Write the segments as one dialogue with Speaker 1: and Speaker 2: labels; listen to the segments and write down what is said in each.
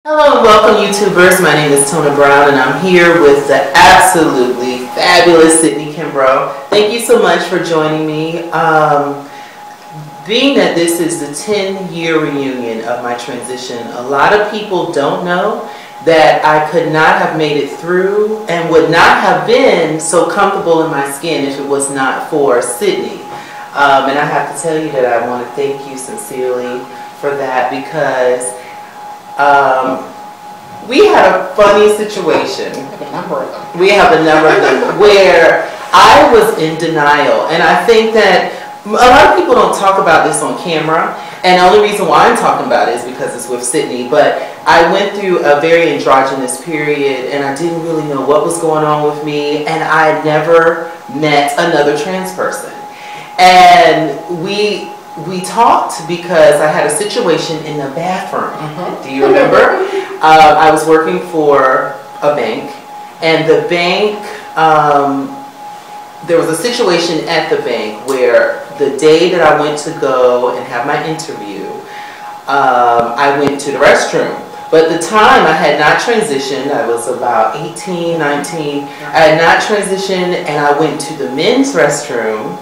Speaker 1: Hello and welcome YouTubers. My name is Tona Brown and I'm here with the absolutely fabulous Cydne Kimbrough. Thank you so much for joining me. Being that this is the 10-year reunion of my transition, a lot of people don't know that I could not have made it through and would not have been so comfortable in my skin if it was not for Cydne. And I have to tell you that I want to thank you sincerely for that, because we had a funny situation.
Speaker 2: We have a number of them.
Speaker 1: We have a number of them where I was in denial, and I think that a lot of people don't talk about this on camera, and the only reason why I'm talking about it is because it's with Cydne. But I went through a very androgynous period, and I didn't really know what was going on with me, and I had never met another trans person. And we talked because I had a situation in the bathroom. Do you remember? I was working for a bank, and the bank, there was a situation at the bank where the day that I went to go and have my interview, I went to the restroom. But at the time, I had not transitioned. I was about 18, 19. I had not transitioned, and I went to the men's restroom.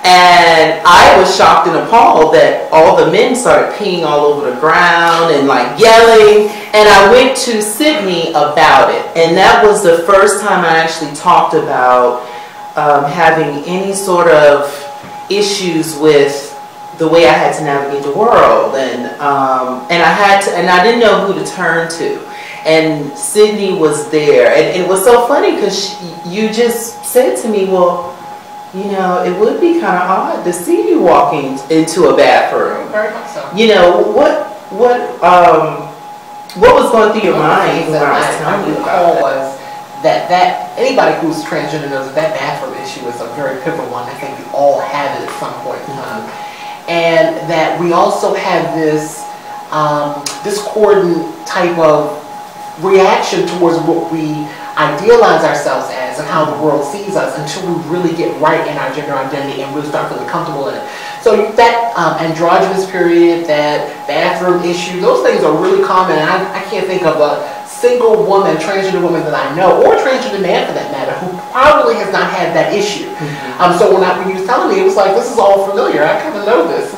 Speaker 1: And I was shocked and appalled that all the men started peeing all over the ground and like yelling. And I went to Cydne about it. And that was the first time I actually talked about having any sort of issues with the way I had to navigate the world. And I didn't know who to turn to. And Cydne was there. And it was so funny because you just said to me, well, you know, it would be kind of odd to see you walking into a bathroom.
Speaker 2: Very much so.
Speaker 1: You know, what was going through your mind when I was telling you about it?
Speaker 2: Was that anybody who's transgender knows that bathroom issue is a very pivotal one. I think we all have it at some point in time. And that we also have this discordant type of reaction towards what we idealize ourselves as and how the world sees us until we really get right in our gender identity and really start feeling comfortable in it. So that androgynous period, that bathroom issue, those things are really common. And I can't think of a single woman, transgender woman that I know, or transgender man for that matter, who probably has not had that issue. So when you was telling me, it was like, this is all familiar. I kind of know this.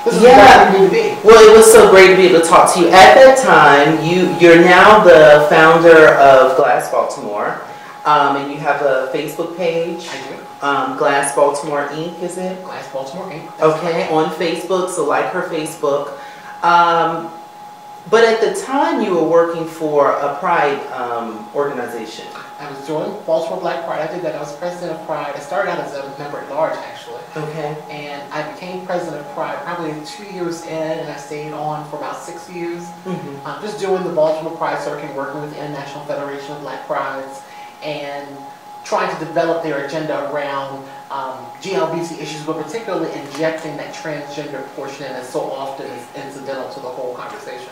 Speaker 2: This is where we need to be.
Speaker 1: Well, it was so great to be able to talk to you. At that time, you're now the founder of Glass Baltimore, and you have a Facebook page.
Speaker 2: I do.
Speaker 1: Glass Baltimore Inc., is it?
Speaker 2: Glass Baltimore Inc.
Speaker 1: Okay, on Facebook, so like her Facebook. But at the time, you were working for a Pride organization.
Speaker 2: I was doing Baltimore Black Pride. I did that. I was president of Pride. I started out as a member at large, actually. Okay. And I became president of Pride probably 2 years in, and I stayed on for about 6 years. Just doing the Baltimore Pride circuit, working with the International Federation of Black Prides, and trying to develop their agenda around GLBT issues, but particularly injecting that transgender portion in that so often is incidental to the whole conversation.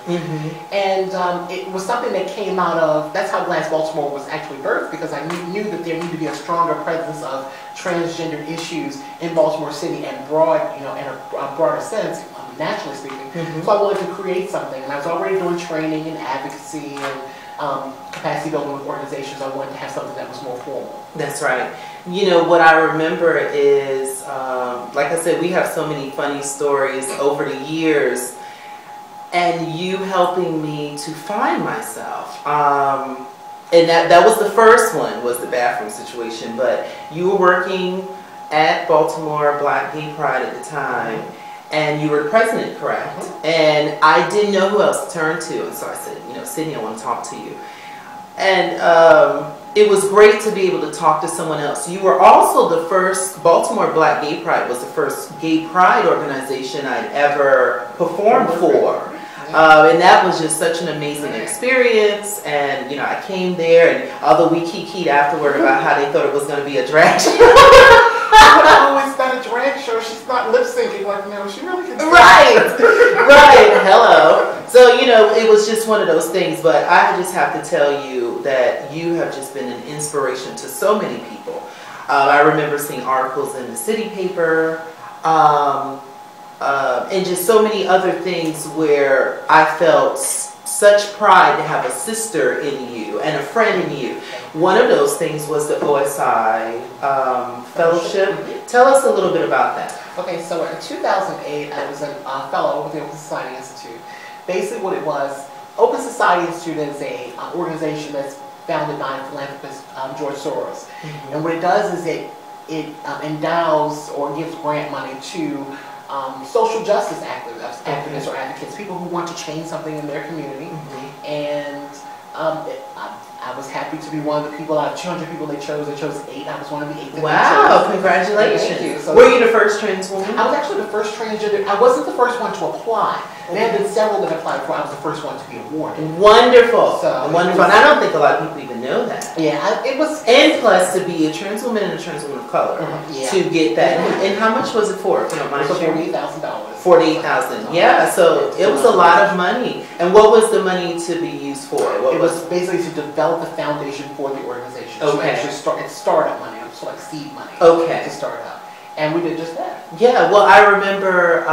Speaker 2: And it was something that came out of, that's how Glass Baltimore was actually birthed, because I knew that there needed to be a stronger presence of transgender issues in Baltimore City and broad, in a broader sense, nationally speaking. So I wanted to create something, and I was already doing training and advocacy and capacity building with organizations. I wanted to have something that was more formal.
Speaker 1: That's right. You know, what I remember is, like I said, we have so many funny stories over the years, and you helping me to find myself. And that was the first one, was the bathroom situation. But you were working at Baltimore Black Gay Pride at the time, and you were the president, correct? And I didn't know who else to turn to, and so I said, you know, Cydne, I want to talk to you. And it was great to be able to talk to someone else. You were also the first, Baltimore Black Gay Pride was the first gay pride organization I'd ever performed for. And that was just such an amazing experience. And, you know, I came there, and although we kikied afterward about how they thought it was going to be a drag show.
Speaker 2: Oh, it's not a drag show. She's not lip syncing. Like, no, she really can.
Speaker 1: Right, right. Hello. So, you know, it was just one of those things. But I just have to tell you that you have just been an inspiration to so many people. I remember seeing articles in the city paper. And just so many other things where I felt such pride to have a sister in you and a friend in you. One of those things was the OSI fellowship. Tell us a little bit about that.
Speaker 2: Okay, so in 2008, I was a fellow with the Open Society Institute. Basically what it was, Open Society Institute is an organization that's founded by philanthropist George Soros. And what it does is it endows or gives grant money to social justice activists or advocates, people who want to change something in their community. And I was happy to be one of the people out of 200 people they chose 8. I was one of the 8 that
Speaker 1: wow, congratulations.
Speaker 2: Thank you. So
Speaker 1: were you the first trans woman?
Speaker 2: I was actually the first transgender. I wasn't the first one to apply. There have been several that applied before. I was the first one to be awarded.
Speaker 1: Wonderful.
Speaker 2: So
Speaker 1: wonderful. And I don't think a lot of people even know that.
Speaker 2: Yeah, it was.
Speaker 1: And plus to be a trans woman and a trans woman of color to get that. And how much was it for? If you don't mind sharing?
Speaker 2: $48,000.
Speaker 1: $48,000. Yeah. So it was a lot of money. And what was the money to be used for?
Speaker 2: It was basically to develop the foundation for the organization. So actually it's startup money, so like seed money. To start up. And we did just that. Yeah,
Speaker 1: well, I remember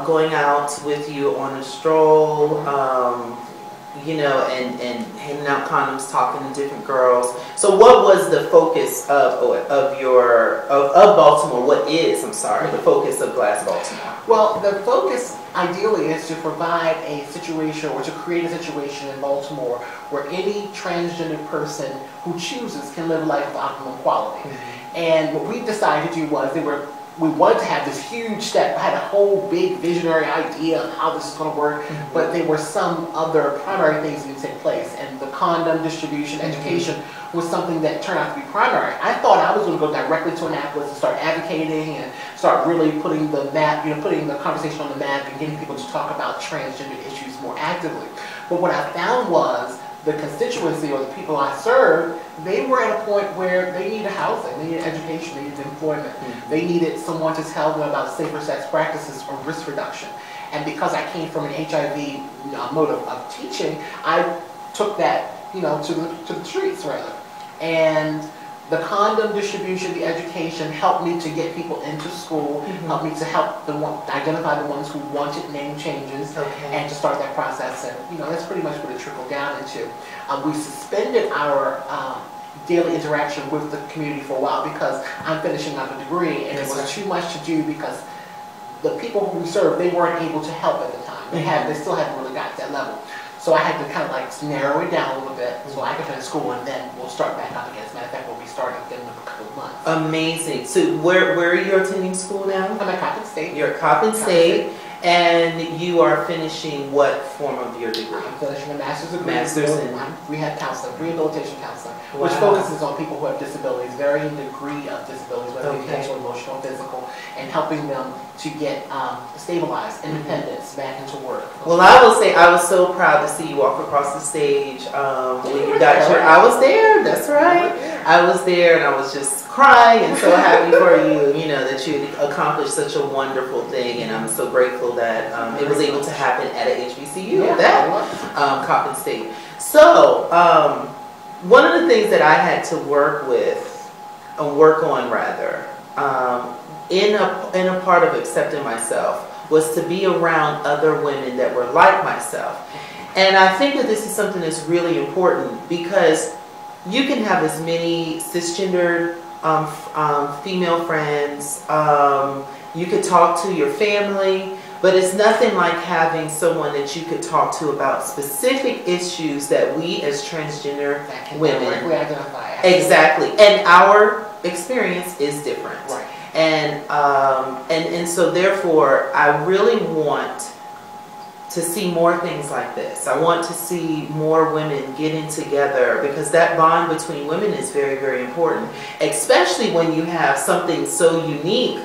Speaker 1: going out with you on a stroll, you know, and handing out condoms, talking to different girls. So what was the focus of Baltimore? What is, I'm sorry, the focus of Glass Baltimore?
Speaker 2: Well, the focus ideally is to provide a situation or to create a situation in Baltimore where any transgender person who chooses can live a life of optimum quality. And what we decided to do was we wanted to have this huge step. I had a whole big visionary idea of how this is going to work, but there were some other primary things that need to take place. And the condom distribution, education was something that turned out to be primary. I thought I was going to go directly to Annapolis and start advocating and start really putting the map, putting the conversation on the map and getting people to talk about transgender issues more actively. But what I found was the constituency or the people I served, they were at a point where they needed housing, they needed education, they needed employment. They needed someone to tell them about safer sex practices or risk reduction. And because I came from an HIV mode of teaching, I took that, to the streets rather. And the condom distribution, the education helped me to get people into school, helped me to identify the ones who wanted name changes, and to start that process. And that's pretty much what it trickled down into. We suspended our daily interaction with the community for a while because I'm finishing up a degree, and it was too much to do because the people who we served, they weren't able to help at the time. They still hadn't really got to that level. So I had to kind of like narrow it down a little bit so I could finish school, and then we'll start back up again. As a matter of fact, we'll be starting again in a couple of months.
Speaker 1: Amazing. So where are you attending school now?
Speaker 2: I'm at Coppin State.
Speaker 1: You're at Coppin State. And you are finishing what form of your degree?
Speaker 2: I'm finishing a master's degree.
Speaker 1: Master's in
Speaker 2: rehab counseling, rehabilitation counseling, which focuses on people who have disabilities, varying degree of disabilities, whether it be mental, emotional, physical, and helping them to get stabilized, independence, back into work.
Speaker 1: Well, I will say I was so proud to see you walk across the stage when you got your. I was there. That's right. I was there, and I was just crying and so happy for you. That you accomplished such a wonderful thing, and I'm so grateful that it was able to happen at a HBCU Coppin State. So one of the things that I had to work on in a part of accepting myself was to be around other women that were like myself. And I think that this is something that's really important because you can have as many cisgendered female friends, you could talk to your family, but it's nothing like having someone that you could talk to about specific issues that we as transgender women
Speaker 2: identify.
Speaker 1: Exactly, and our experience is different.
Speaker 2: Right.
Speaker 1: And so therefore, I really want to see more things like this. I want to see more women getting together because that bond between women is very, very important, especially when you have something so unique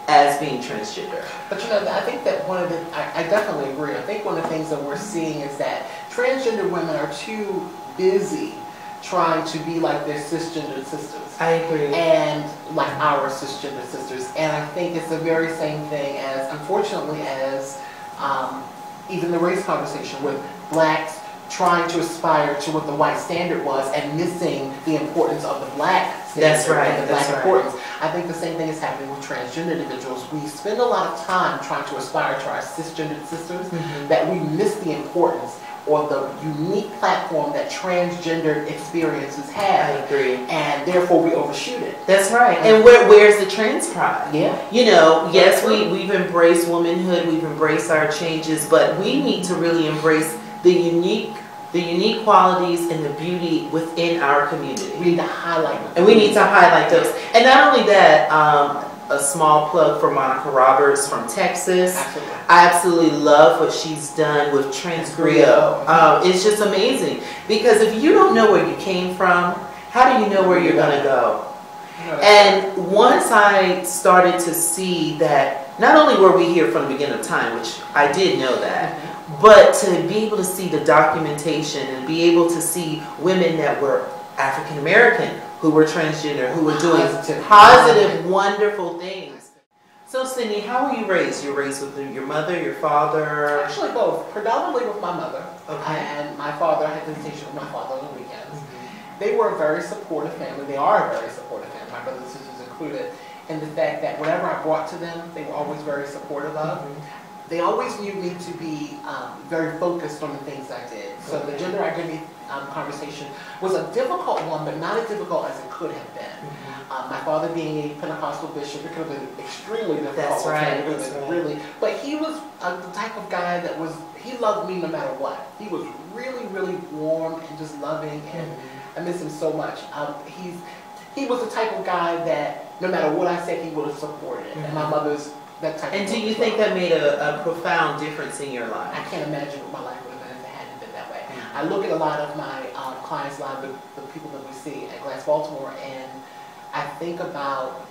Speaker 1: as being transgender.
Speaker 2: But I think that I definitely agree. I think one of the things that we're seeing is that transgender women are too busy trying to be like their cisgender sisters.
Speaker 1: I agree.
Speaker 2: And like our cisgender sisters. And I think it's the very same thing as, unfortunately, as even the race conversation with blacks trying to aspire to what the white standard was and missing the importance of the black standard.
Speaker 1: That's right.
Speaker 2: And the black importance. I think the same thing is happening with transgender individuals. We spend a lot of time trying to aspire to our cisgendered sisters that we miss the importance or the unique platform that transgendered experiences have.
Speaker 1: I agree.
Speaker 2: And therefore we overshoot it.
Speaker 1: That's right. And where's the trans pride?
Speaker 2: Yeah.
Speaker 1: You know, yes, we've embraced womanhood, we've embraced our changes, but we need to really embrace the unique qualities and the beauty within our community.
Speaker 2: We need to highlight them.
Speaker 1: And we need to highlight those. And not only that, a small plug for Monica Roberts from Texas.
Speaker 2: Absolutely.
Speaker 1: I absolutely love what she's done with Trans Griot. It's just amazing. Because if you don't know where you came from, how do you know where you're going to go? And once I started to see that not only were we here from the beginning of time, which I did know that, but to be able to see the documentation and be able to see women that were African American, who were transgender, who were doing positive, wonderful things. So Cydne, how were you raised? You were raised with your mother, your father?
Speaker 2: Actually both. Predominantly with my mother.
Speaker 1: Okay.
Speaker 2: And my father, I had visitation with my father on the weekends. They were a very supportive family. They are a very supportive family, my brothers and sisters included, in the fact that whatever I brought to them, they were always very supportive of. They always knew me to be very focused on the things I did. So the gender identity conversation was a difficult one, but not as difficult as it could have been. My father being a Pentecostal bishop, it could have been extremely difficult.
Speaker 1: That's right.
Speaker 2: Really, but he was the type of guy that he loved me no matter what. He was really, really warm and just loving, and I miss him so much. He was the type of guy that no matter what I said, he would have supported it. And my mother's that type of.
Speaker 1: And do you think that made a profound difference in your life?
Speaker 2: I can't imagine what my life would have been if it hadn't been that way. I look at a lot of my clients' lives, the people that we see at Glass Baltimore, and I think about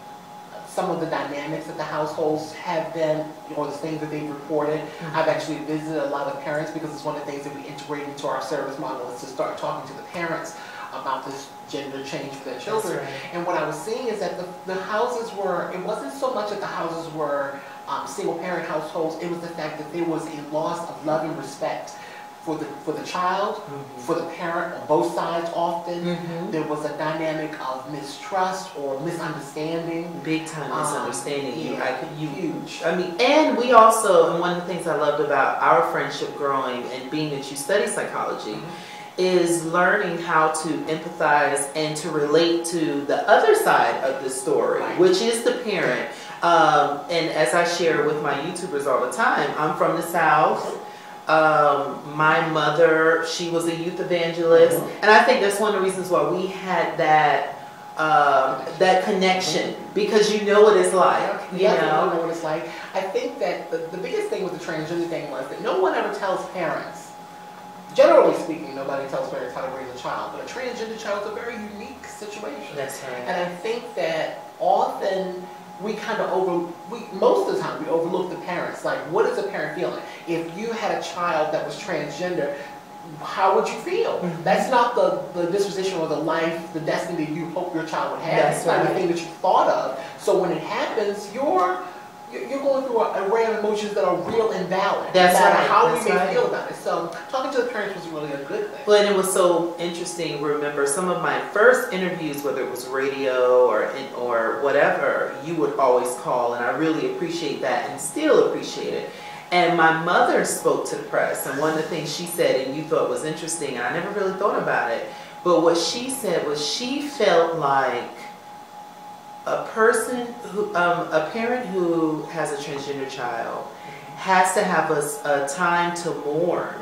Speaker 2: some of the dynamics that the households have been, or the things that they've reported. I've actually visited a lot of parents because it's one of the things that we integrate into our service model is to start talking to the parents about this gender change for their children. Right. And what I was seeing is that the houses were, it wasn't so much that the houses were single parent households, it was the fact that there was a loss of love and respect for the child, for the parent on both sides often. There was a dynamic of mistrust or misunderstanding.
Speaker 1: Big time misunderstanding.
Speaker 2: Yeah, huge.
Speaker 1: I mean, and we also, and one of the things I loved about our friendship growing and being that you study psychology, is learning how to empathize and to relate to the other side of the story, which is the parent. And as I share with my YouTubers all the time, I'm from the South. My mother, she was a youth evangelist, and I think that's one of the reasons why we had that that connection, because you know what it's like. You know
Speaker 2: what it's like. I think that the biggest thing with the transgender thing was that no one ever tells parents. Generally speaking, nobody tells parents how to raise a child, but a transgender child is a very unique situation.
Speaker 1: That's right.
Speaker 2: And I think that often we kind of most of the time we overlook the parents. Like, what is a parent feeling? If you had a child that was transgender, how would you feel? That's not the disposition or the life, the destiny that you hope your child would have.
Speaker 1: That's
Speaker 2: it's not the thing that you thought of. So when it happens, you're going through an array of emotions that are real and valid.
Speaker 1: That's
Speaker 2: no matter
Speaker 1: right.
Speaker 2: how we may feel about it. So talking to the parents was really a good thing.
Speaker 1: Well, and it was so interesting. Remember, some of my first interviews, whether it was radio or whatever, you would always call, and I really appreciate that and still appreciate it. And my mother spoke to the press, and one of the things she said, and you thought was interesting, and I never really thought about it, but what she said was she felt like a parent who has a transgender child has to have a time to mourn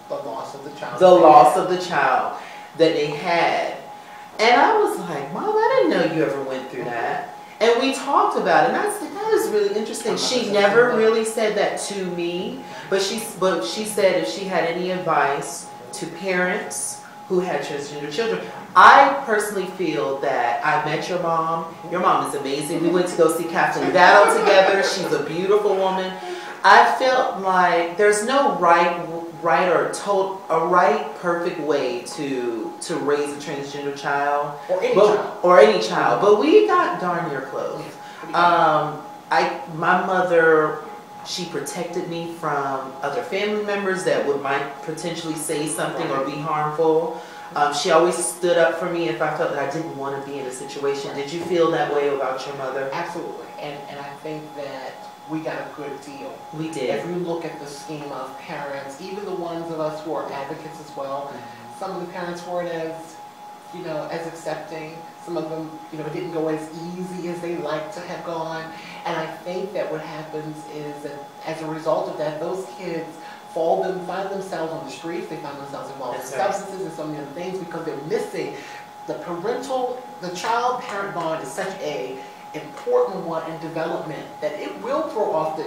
Speaker 2: the loss of the child.
Speaker 1: The loss of the child that they had. And I was like, Mom, I didn't know you ever went through that. And we talked about it, and I said, that is really interesting. She never really said that to me, but she said if she had any advice to parents who had transgender children. I personally feel that I met your mom. Your mom is amazing. We went to go see Kathleen Battle together. She's a beautiful woman. I felt like there's no right perfect way to raise a transgender child or any child. But we got darn near close. My mother, she protected me from other family members that might potentially say something or be harmful. She always stood up for me if I felt that I didn't want to be in a situation. Did you feel that way about your mother?
Speaker 2: Absolutely. And I think that we got a good deal.
Speaker 1: We did.
Speaker 2: If you look at the scheme of parents, even the ones of us who are advocates as well, some of the parents weren't as, as accepting. Some of them, it didn't go as easy as they like to have gone. And I think that what happens is that as a result of that, those kids find themselves on the streets, they find themselves involved in substances and so many other things because they're missing the child-parent bond is such a important one in development that it will throw off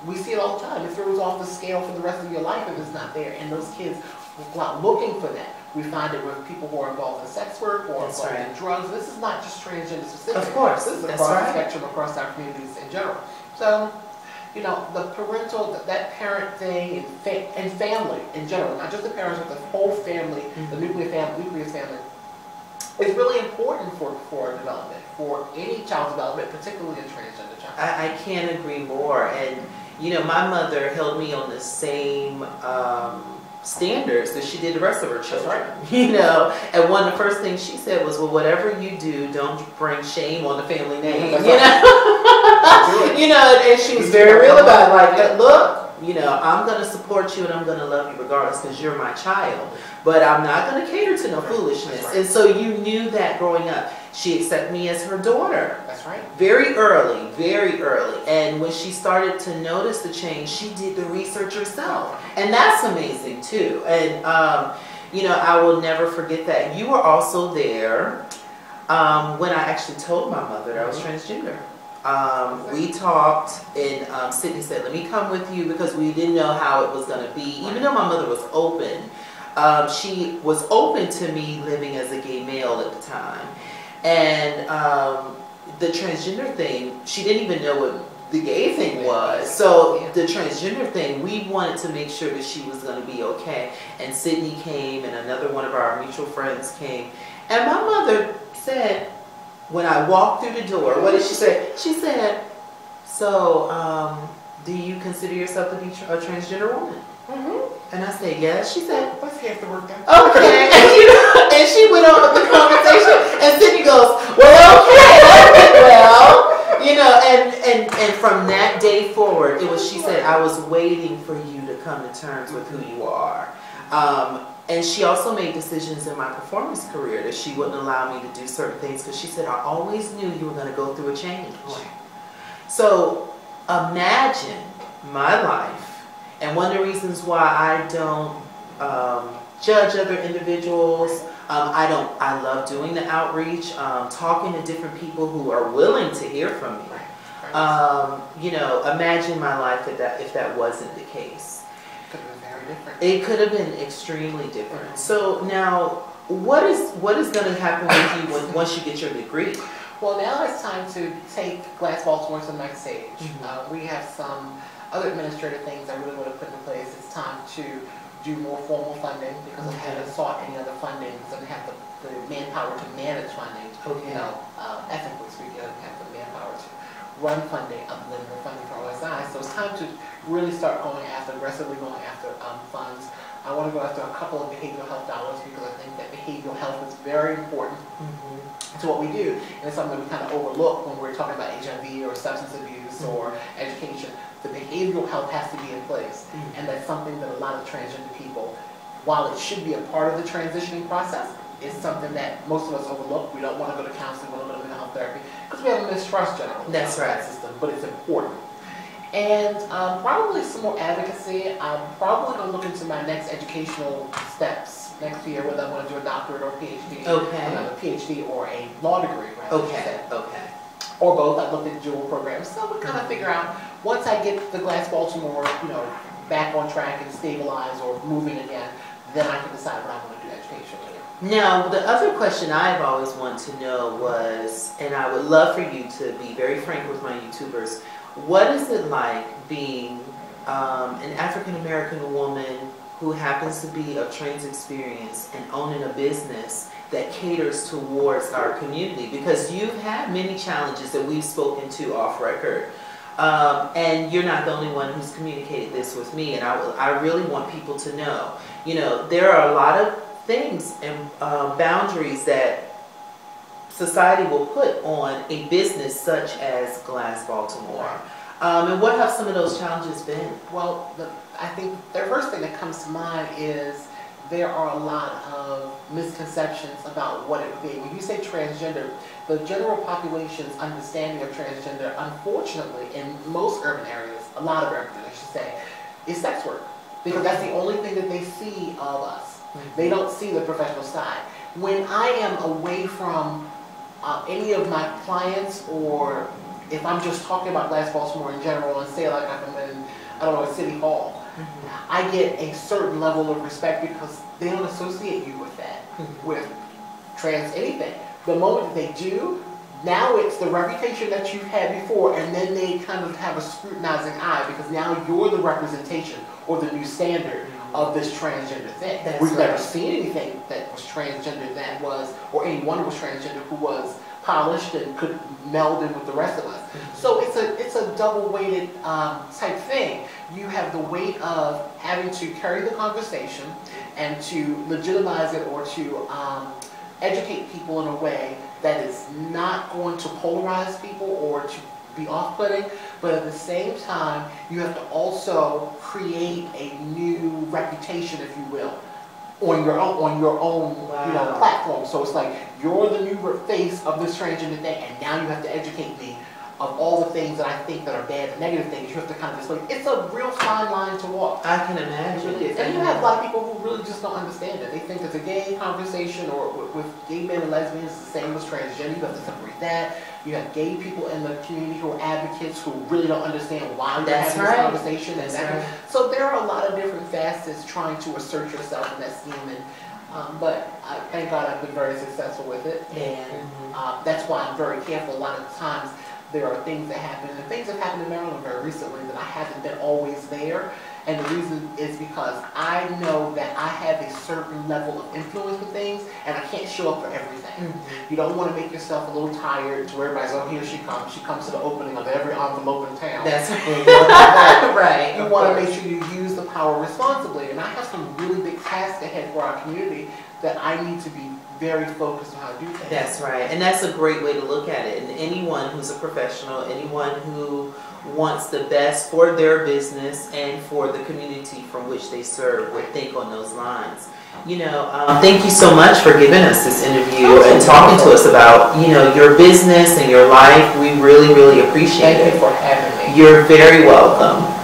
Speaker 2: we see it all the time, it throws off the scale for the rest of your life if it's not there, and those kids will go out looking for that. We find it with people who are involved in sex work or involved in drugs. This is not just transgender specific.
Speaker 1: Of course.
Speaker 2: This is across the spectrum, across our communities in general. So, the parental, that parent thing and family in general, not just the parents, but the whole family, the nucleus family, is really important for development, for any child's development, particularly a transgender child.
Speaker 1: I can't agree more. And, my mother held me on the same standards that she did the rest of her children.
Speaker 2: That's right.
Speaker 1: And one of the first things she said was, well, whatever you do, don't bring shame on the family name.
Speaker 2: That's
Speaker 1: And she was very real about it. Like, look, I'm going to support you and I'm going to love you regardless because you're my child. But I'm not going to cater to no foolishness.
Speaker 2: Right.
Speaker 1: And so you knew that growing up. She accepted me as her daughter.
Speaker 2: That's right.
Speaker 1: Very early, very early. And when she started to notice the change, she did the research herself. And that's amazing too. And, I will never forget that. You were also there when I actually told my mother that I was transgender. We talked and Cydne said, let me come with you because we didn't know how it was going to be. Even though my mother was open, she was open to me living as a gay male at the time. And the transgender thing, she didn't even know what the gay thing was. So the transgender thing, we wanted to make sure that she was going to be okay. And Cydne came and another one of our mutual friends came. And my mother said, when I walked through the door, what did she say? She said, so do you consider yourself to be a transgender woman? And I said, yes. She said,
Speaker 2: let's have to work that.
Speaker 1: Okay. And she went on with the conversation. And Cydne goes, well, okay. Well, and from that day forward, it was, she said, I was waiting for you to come to terms with who you are. And she also made decisions in my performance career that she wouldn't allow me to do certain things because she said, I always knew you were going to go through a change. So imagine my life. And one of the reasons why I don't judge other individuals, I love doing the outreach, talking to different people who are willing to hear from me. Imagine my life if that wasn't the case. It could have been extremely different. So now, what is going to happen with you once you get your degree?
Speaker 2: Well, now it's time to take Glass Baltimore to the next stage. We have some other administrative things I really want to put in place. It's time to do more formal funding because I haven't sought any other funding. Doesn't have the manpower to manage funding. Ethically speaking, I don't have the manpower to run funding, upland or funding for OSI. So it's time to really start aggressively going after funds. I want to go after a couple of behavioral health dollars because I think that behavioral health is very important to what we do. And it's something that we kind of overlook when we're talking about HIV or substance abuse or education. The behavioral health has to be in place. And that's something that a lot of transgender people, while it should be a part of the transitioning process, is something that most of us overlook. We don't want to go to counseling, we don't want to go to mental health therapy because we have a mistrust generally.
Speaker 1: That's right.
Speaker 2: System, but it's important. And probably some more advocacy. I'm probably going to look into my next educational steps next year, whether I want to do a doctorate or a PhD. A PhD or a law degree. Or both. I looked at dual programs. So we'll kind of figure out, once I get the Glass Baltimore, back on track and stabilized or moving again, then I can decide what I want to do educationally.
Speaker 1: Now, the other question I've always wanted to know was, and I would love for you to be very frank with my YouTubers, what is it like being an African-American woman who happens to be of trans experience and owning a business that caters towards our community? Because you've had many challenges that we've spoken to off record. And you're not the only one who's communicated this with me, and I really want people to know, there are a lot of things and boundaries that society will put on a business such as Glass Baltimore. And what have some of those challenges been?
Speaker 2: Well, I think the first thing that comes to mind is there are a lot of misconceptions about what it would be. When you say transgender, the general population's understanding of transgender, unfortunately, in most urban areas, a lot of urban areas, I should say, is sex work. Because that's the only thing that they see of us. They don't see the professional side. When I am away from any of my clients, or if I'm just talking about Glass Baltimore in general, and say like I'm in, I don't know, a city hall, I get a certain level of respect because they don't associate you with that, with trans anything. The moment that they do, now it's the reputation that you've had before, and then they kind of have a scrutinizing eye because now you're the representation or the new standard of this transgender thing. We've never seen anything that was transgender that was, or anyone who was transgender who was polished and could meld in with the rest of us. So it's a double-weighted type thing. You have the weight of having to carry the conversation and to legitimize it or to educate people in a way that is not going to polarize people or to be off-putting, but at the same time, you have to also create a new reputation, if you will, on your own platform. So it's like, you're the new face of this transgender thing, and now you have to educate me of all the things that I think that are bad, the negative things. You have to kind of display. It's a real fine line to walk.
Speaker 1: I can imagine.
Speaker 2: It really is. And you have a lot of people who really just don't understand it. They think that the gay conversation or with gay men and lesbians is the same as transgender. You have to separate that. You have gay people in the community who are advocates who really don't understand why we're having this conversation. So there are a lot of different facets trying to assert yourself in that scheme. But thank God I've been very successful with it. And that's why I'm very careful. A lot of times there are things that happen, and things have happened in Maryland very recently that I haven't been always there. And the reason is because I know that I have a certain level of influence with things, and I can't show up for everything. You don't want to make yourself a little tired to where everybody's, oh, here she comes. She comes to the opening of every envelope in town.
Speaker 1: That's right.
Speaker 2: You want to make sure you use the power responsibly. And I have some really big tasks ahead for our community that I need to be very focused on how to do things.
Speaker 1: That's right. And that's a great way to look at it. And anyone who's a professional, anyone who wants the best for their business and for the community from which they serve would think on those lines. You know, thank you so much for giving us this interview and talking to us about, you know, your business and your life. We really, really appreciate it.
Speaker 2: Thank you for having me.
Speaker 1: You're very welcome.